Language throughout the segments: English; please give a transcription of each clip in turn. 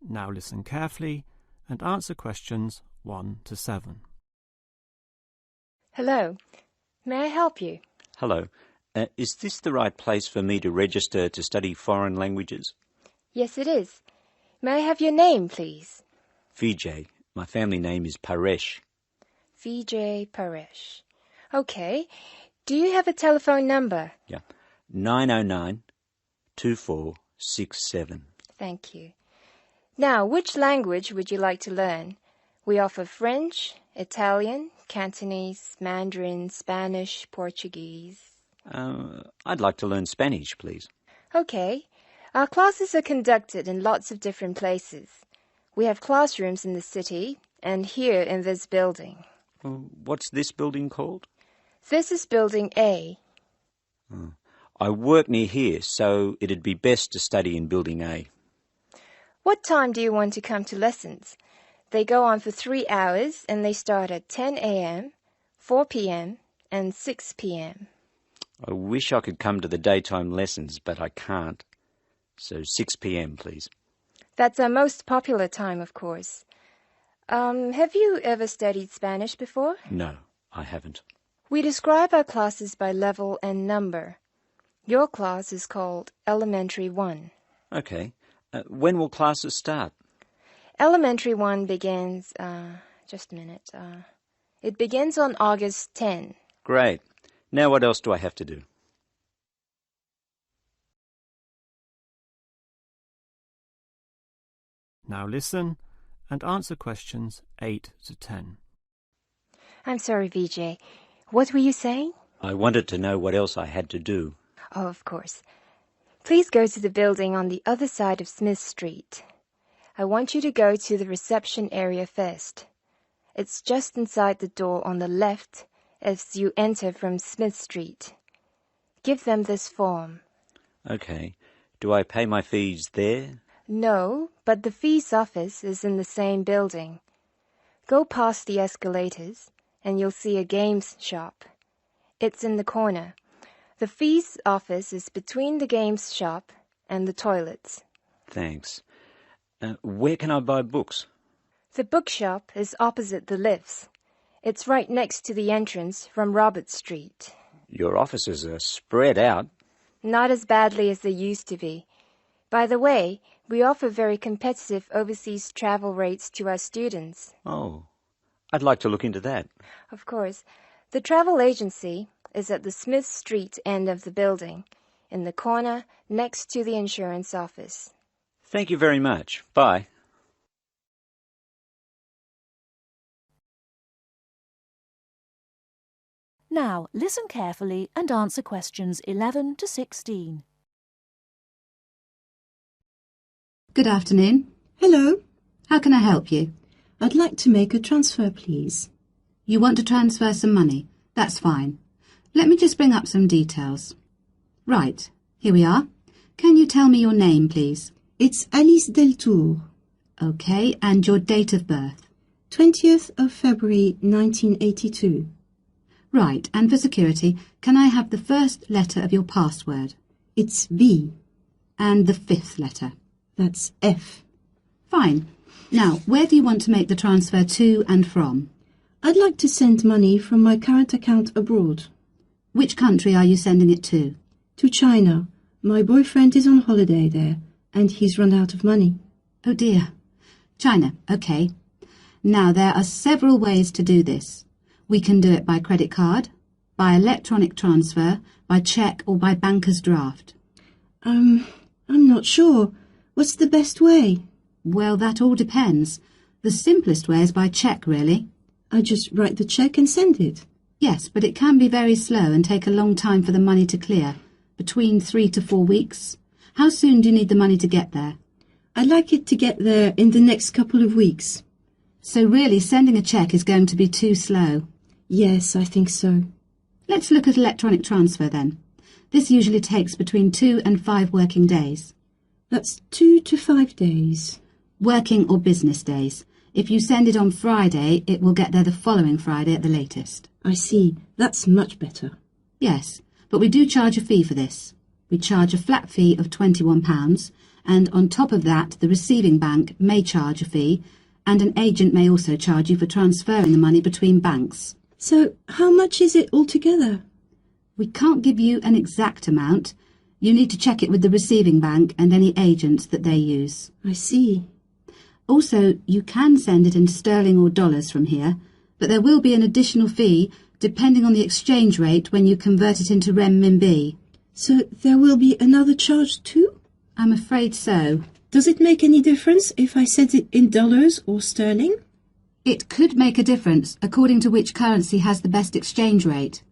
Now listen carefully and answer questions 1 to 7. Hello. May I help you? Hello. Is this the right place for me to register to study foreign languages? Yes, it is. May I have your name, please? Vijay. My family name is Paresh. Vijay Paresh. Okay. Do you have a telephone number? Yeah. 909-2467. Thank you. Now, which language would you like to learn? We offer French, Italian, Cantonese, Mandarin, Spanish, Portuguese. I'd like to learn Spanish, please. Okay. Our classes are conducted in lots of different places. We have classrooms in the city and here in this building. What's this building called? This is Building A. I work near here, so it'd be best to study in Building A. What time do you want to come to lessons? They go on for 3 hours and they start at 10 a.m., 4 p.m., and 6 p.m. I wish I could come to the daytime lessons, but I can't. So 6 p.m, please. That's our most popular time, of course. Have you ever studied Spanish before? No, I haven't. We describe our classes by level and number. Your class is called Elementary 1. Okay. When will classes start? Elementary 1 begins, just a minute. It begins on August 10. Great. Now what else do I have to do? Now listen and answer questions 8 to 10. I'm sorry, Vijay. What were you saying? I wanted to know what else I had to do. Oh, of course. Please go to the building on the other side of Smith Street. I want you to go to the reception area first. It's just inside the door on the left as you enter from Smith Street. Give them this form. Okay. Do I pay my fees there? No, but the fees office is in the same building. Go past the escalators and you'll see a games shop. It's in the corner. The fees office is between the games shop and the toilets. Thanks. Where can I buy books? The bookshop is opposite the lifts. It's right next to the entrance from Robert Street. Your offices are spread out. Not as badly as they used to be. By the way, we offer very competitive overseas travel rates to our students. Oh, I'd like to look into that. Of course. The travel agency is at the Smith Street end of the building, in the corner next to the insurance office. Thank you very much. Bye. Now, listen carefully and answer questions 11 to 16. Good afternoon. Hello. How can I help you? I'd like to make a transfer, please. You want to transfer some money? That's fine. Let me just bring up some details. Right, here we are. Can you tell me your name, please? It's Alice Deltour. Okay, and your date of birth? 20th of February 1982. Right, and for security, can I have the first letter of your password? It's V. And the fifth letter? That's F. Fine. Now, where do you want to make the transfer to and from? I'd like to send money from my current account abroad. Which country are you sending it to? To China. My boyfriend is on holiday there, and he's run out of money. Oh dear. China, okay. Now, there are several ways to do this. We can do it by credit card, by electronic transfer, by cheque or by banker's draft. I'm not sure. What's the best way? Well, that all depends. The simplest way is by cheque, really. I just write the cheque and send it. Yes, but it can be very slow and take a long time for the money to clear, between 3 to 4 weeks. How soon do you need the money to get there? I'd like it to get there in the next couple of weeks. So really, sending a cheque is going to be too slow? Yes, I think so. Let's look at electronic transfer then. This usually takes between 2 and 5 working days. That's 2 to 5 days. Working or business days. If you send it on Friday, it will get there the following Friday at the latest. I see. That's much better. Yes, but we do charge a fee for this. We charge a flat fee of £21, and on top of that the receiving bank may charge a fee, and an agent may also charge you for transferring the money between banks. So how much is it altogether? We can't give you an exact amount. You need to check it with the receiving bank and any agents that they use. I see. Also, you can send it in sterling or dollars from here, but there will be an additional fee depending on the exchange rate when you convert it into renminbi. So there will be another charge too? I'm afraid so. Does it make any difference if I send it in dollars or sterling? It could make a difference according to which currency has the best exchange rate.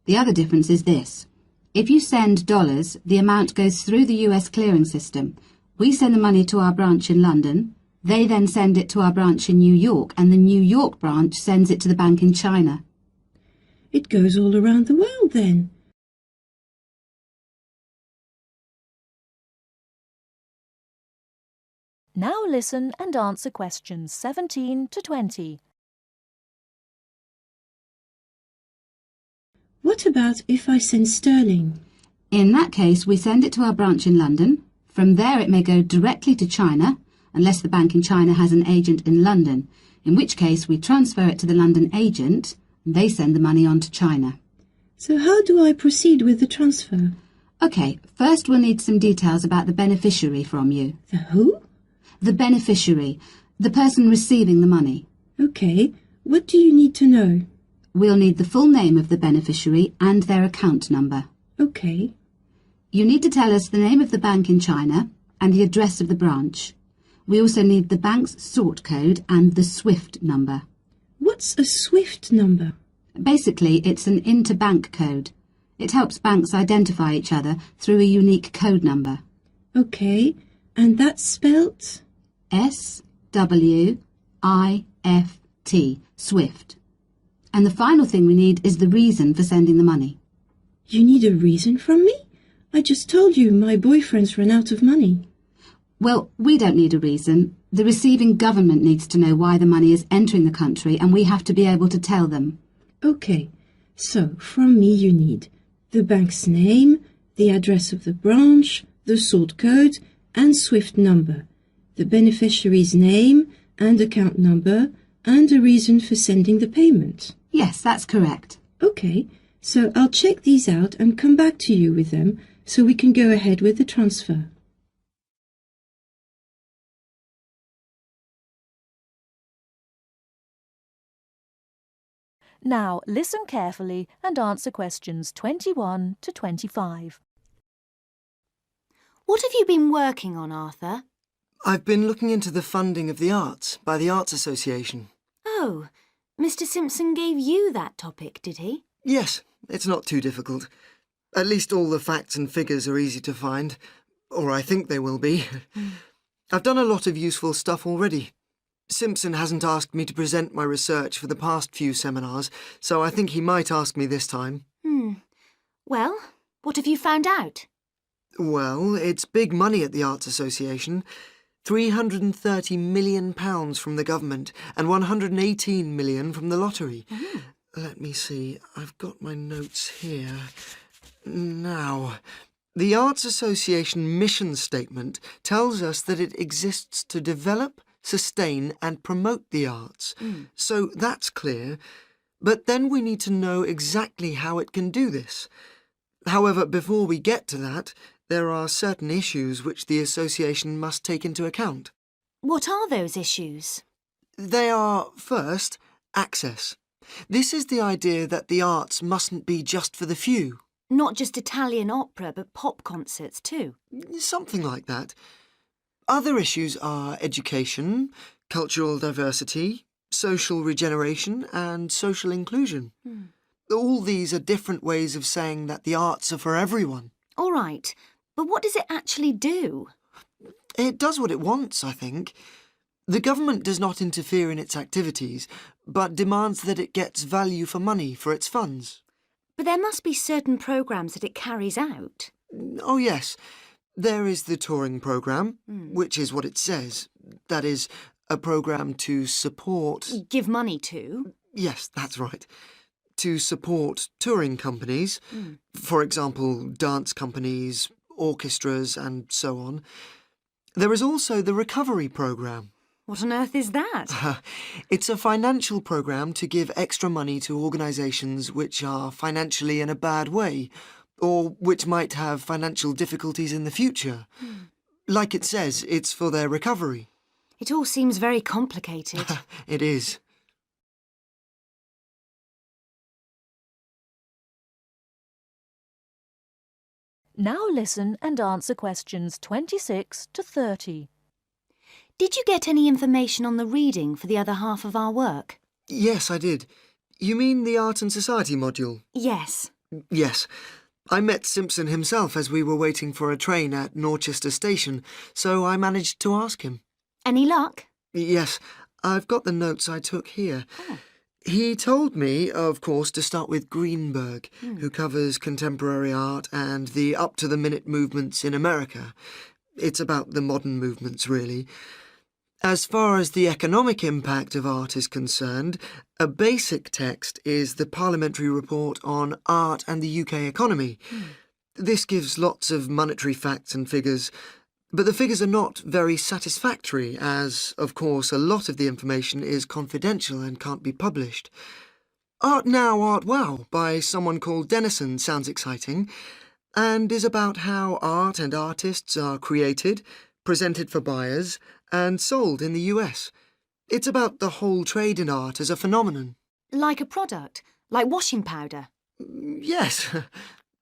The other difference is this. If you send dollars, the amount goes through the US clearing system. We send the money to our branch in London. They then send it to our branch in New York, and the New York branch sends it to the bank in China. It goes all around the world then. Now listen and answer questions 17 to 20. What about if I send sterling? In that case, we send it to our branch in London. From there it may go directly to China, unless the bank in China has an agent in London, in which case we transfer it to the London agent, and they send the money on to China. So how do I proceed with the transfer? OK, first we'll need some details about the beneficiary from you. The who? The beneficiary, the person receiving the money. OK, what do you need to know? We'll need the full name of the beneficiary and their account number. OK. You need to tell us the name of the bank in China and the address of the branch. We also need the bank's sort code and the SWIFT number. What's a SWIFT number? Basically, it's an interbank code. It helps banks identify each other through a unique code number. OK, and that's spelt? SWIFT, SWIFT. And the final thing we need is the reason for sending the money. You need a reason from me? I just told you my boyfriend's run out of money. Well, we don't need a reason. The receiving government needs to know why the money is entering the country, and we have to be able to tell them. OK, so from me you need the bank's name, the address of the branch, the sort code and SWIFT number, the beneficiary's name and account number, and a reason for sending the payment. Yes, that's correct. OK, so I'll check these out and come back to you with them so we can go ahead with the transfer. Now listen carefully and answer questions 21 to 25. What have you been working on, Arthur? I've been looking into the funding of the arts by the Arts Association. Oh, Mr. Simpson gave you that topic, did he? Yes, it's not too difficult. At least all the facts and figures are easy to find, or I think they will be. I've done a lot of useful stuff already. Simpson hasn't asked me to present my research for the past few seminars, so I think he might ask me this time. Well, what have you found out? Well, it's big money at the Arts Association. £330 million from the government and £118 million from the lottery. Let me see, I've got my notes here. Now, the Arts Association mission statement tells us that it exists to develop, sustain and promote the arts. So that's clear. But then we need to know exactly how it can do this. However, before we get to that, there are certain issues which the association must take into account. What are those issues? They are, first, access. This is the idea that the arts mustn't be just for the few. Not just Italian opera, but pop concerts too. Something like that. Other issues are education, cultural diversity, social regeneration and social inclusion. All these are different ways of saying that the arts are for everyone. All right, but what does it actually do? It does what it wants, I think. The government does not interfere in its activities, but demands that it gets value for money for its funds. But there must be certain programmes that it carries out. Oh, yes. There is the touring programme, which is what it says. That is, a programme to support... Give money to? Yes, that's right. To support touring companies, for example, dance companies, orchestras and so on. There is also the recovery programme. What on earth is that? It's a financial programme to give extra money to organisations which are financially in a bad way, or which might have financial difficulties in the future. Like it says, it's for their recovery. It all seems very complicated. It is. Now listen and answer questions 26 to 30. Did you get any information on the reading for the other half of our work? Yes, I did. You mean the Art and Society module? Yes. Yes. I met Simpson himself as we were waiting for a train at Norchester Station, so I managed to ask him. Any luck? Yes, I've got the notes I took here. Oh. He told me, of course, to start with Greenberg, who covers contemporary art and the up-to-the-minute movements in America. It's about the modern movements, really. As far as the economic impact of art is concerned, a basic text is the Parliamentary Report on Art and the UK Economy. This gives lots of monetary facts and figures, but the figures are not very satisfactory, as, of course, a lot of the information is confidential and can't be published. Art Now, Art Wow by someone called Dennison sounds exciting, and is about how art and artists are created, presented for buyers, and sold in the US. It's about the whole trade in art as a phenomenon. Like a product? Like washing powder? Yes,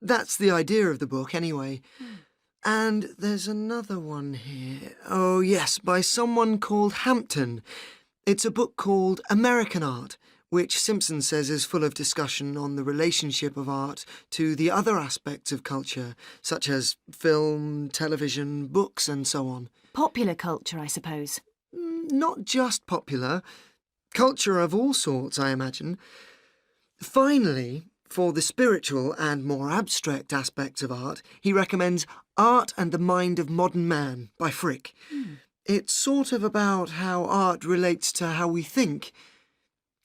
that's the idea of the book, anyway. And there's another one here. Oh, yes, by someone called Hampton. It's a book called American Art, which Simpson says is full of discussion on the relationship of art to the other aspects of culture, such as film, television, books, and so on. Popular culture, I suppose. Not just popular. Culture of all sorts, I imagine. Finally, for the spiritual and more abstract aspects of art, he recommends Art and the Mind of Modern Man by Frick. It's sort of about how art relates to how we think.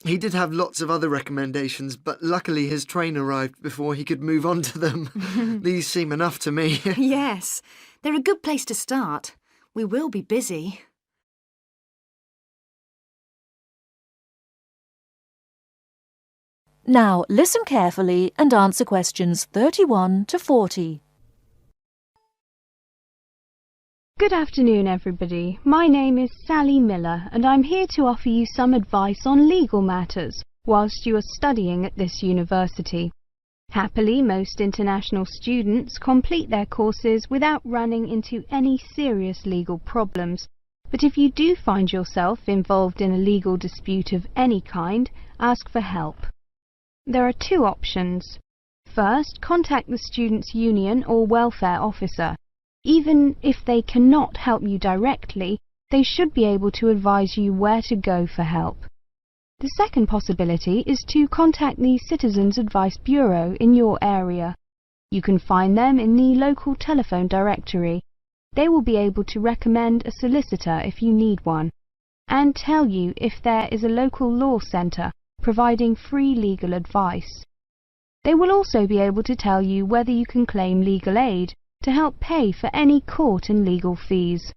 He did have lots of other recommendations, but luckily his train arrived before he could move on to them. These seem enough to me. Yes, they're a good place to start. We will be busy. Now listen carefully and answer questions 31 to 40. Good afternoon, everybody. My name is Sally Miller, and I'm here to offer you some advice on legal matters whilst you are studying at this university. Happily, most international students complete their courses without running into any serious legal problems. But if you do find yourself involved in a legal dispute of any kind, ask for help. There are two options. First, contact the students' union or welfare officer. Even if they cannot help you directly, they should be able to advise you where to go for help. The second possibility is to contact the Citizens Advice Bureau in your area. You can find them in the local telephone directory. They will be able to recommend a solicitor if you need one, and tell you if there is a local law centre providing free legal advice. They will also be able to tell you whether you can claim legal aid to help pay for any court and legal fees.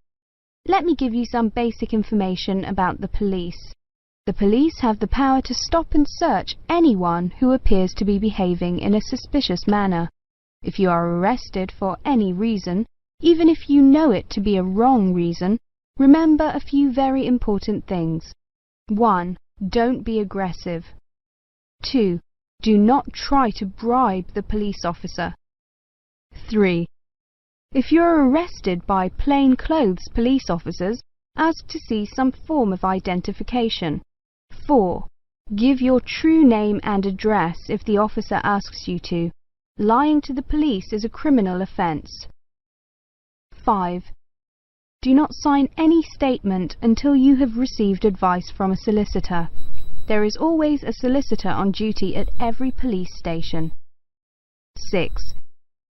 Let me give you some basic information about the police. The police have the power to stop and search anyone who appears to be behaving in a suspicious manner. If you are arrested for any reason, even if you know it to be a wrong reason, remember a few very important things. 1. Don't be aggressive. 2. Do not try to bribe the police officer. 3. If you are arrested by plainclothes police officers, ask to see some form of identification. 4. Give your true name and address if the officer asks you to. Lying to the police is a criminal offence. 5. Do not sign any statement until you have received advice from a solicitor. There is always a solicitor on duty at every police station. 6.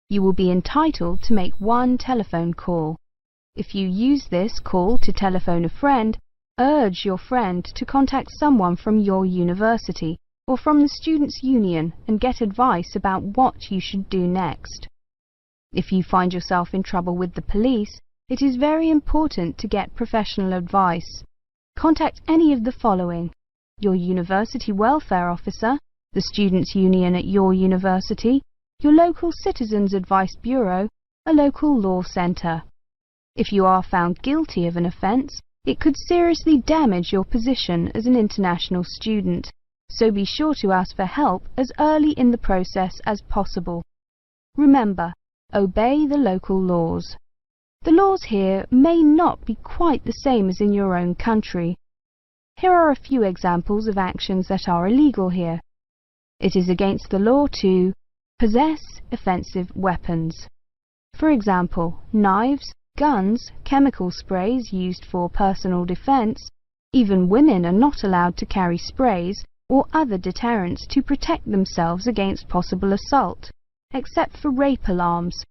You will be entitled to make one telephone call. If you use this call to telephone a friend, urge your friend to contact someone from your university or from the students' union and get advice about what you should do next. If you find yourself in trouble with the police, it is very important to get professional advice. Contact any of the following: your university welfare officer, the students' union at your university, your local citizens' advice bureau, a local law centre. If you are found guilty of an offence, it could seriously damage your position as an international student, so be sure to ask for help as early in the process as possible. Remember, obey the local laws. The laws here may not be quite the same as in your own country. Here are a few examples of actions that are illegal here. It is against the law to possess offensive weapons. For example, knives, guns, chemical sprays used for personal defense. Even women are not allowed to carry sprays or other deterrents to protect themselves against possible assault, except for rape alarms.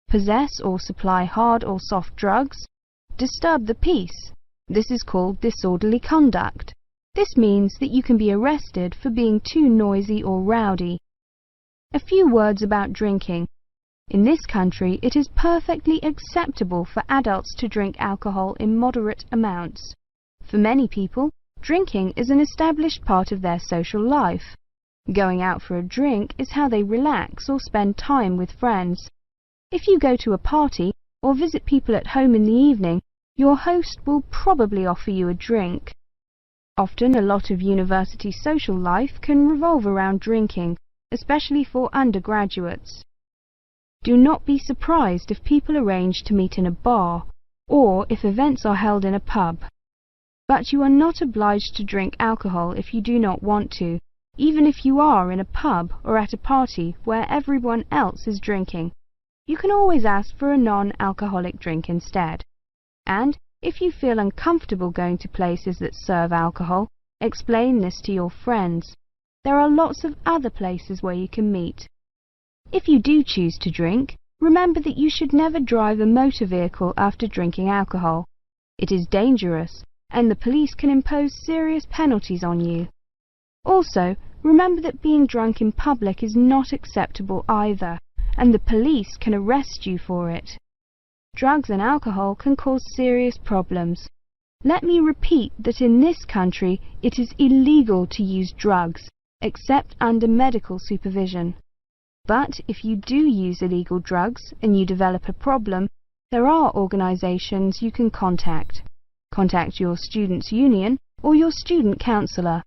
Possess or supply hard or soft drugs. Disturb the peace. This is called disorderly conduct. This means that you can be arrested for being too noisy or rowdy. A few words about drinking. In this country, it is perfectly acceptable for adults to drink alcohol in moderate amounts. For many people, drinking is an established part of their social life. Going out for a drink is how they relax or spend time with friends. If you go to a party or visit people at home in the evening, your host will probably offer you a drink. Often a lot of university social life can revolve around drinking, especially for undergraduates. Do not be surprised if people arrange to meet in a bar, or if events are held in a pub. But you are not obliged to drink alcohol if you do not want to, even if you are in a pub or at a party where everyone else is drinking. You can always ask for a non-alcoholic drink instead. And if you feel uncomfortable going to places that serve alcohol, explain this to your friends. There are lots of other places where you can meet. If you do choose to drink, remember that you should never drive a motor vehicle after drinking alcohol. It is dangerous, and the police can impose serious penalties on you. Also, remember that being drunk in public is not acceptable either, and the police can arrest you for it. Drugs and alcohol can cause serious problems. Let me repeat that in this country it is illegal to use drugs, except under medical supervision. But if you do use illegal drugs and you develop a problem, there are organisations you can contact. Contact your students' union or your student counsellor.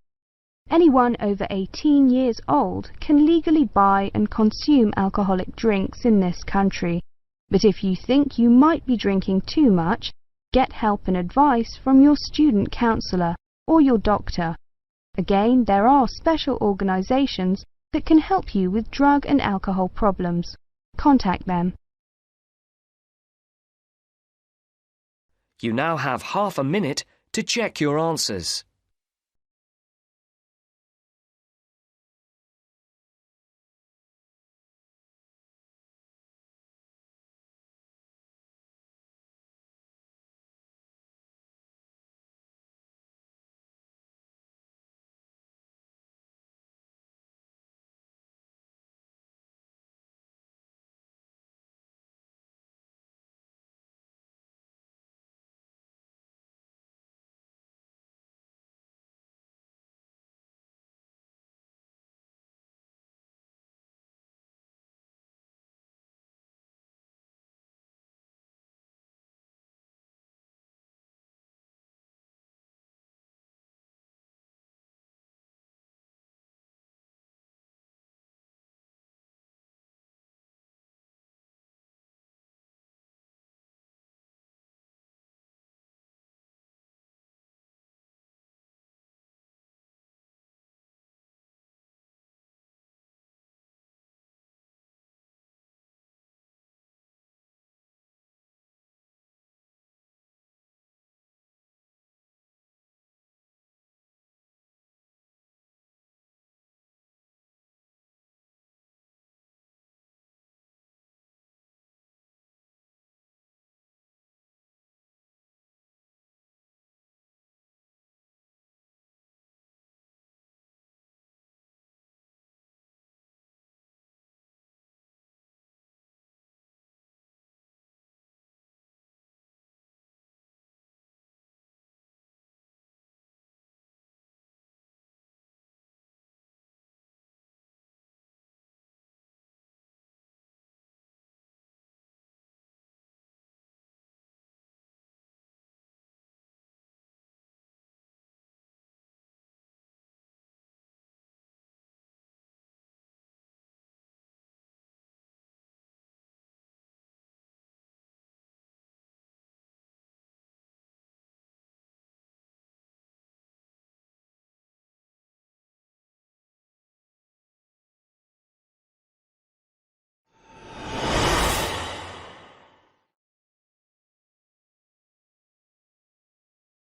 Anyone over 18 years old can legally buy and consume alcoholic drinks in this country. But if you think you might be drinking too much, get help and advice from your student counsellor or your doctor. Again, there are special organisations that can help you with drug and alcohol problems. Contact them. You now have half a minute to check your answers.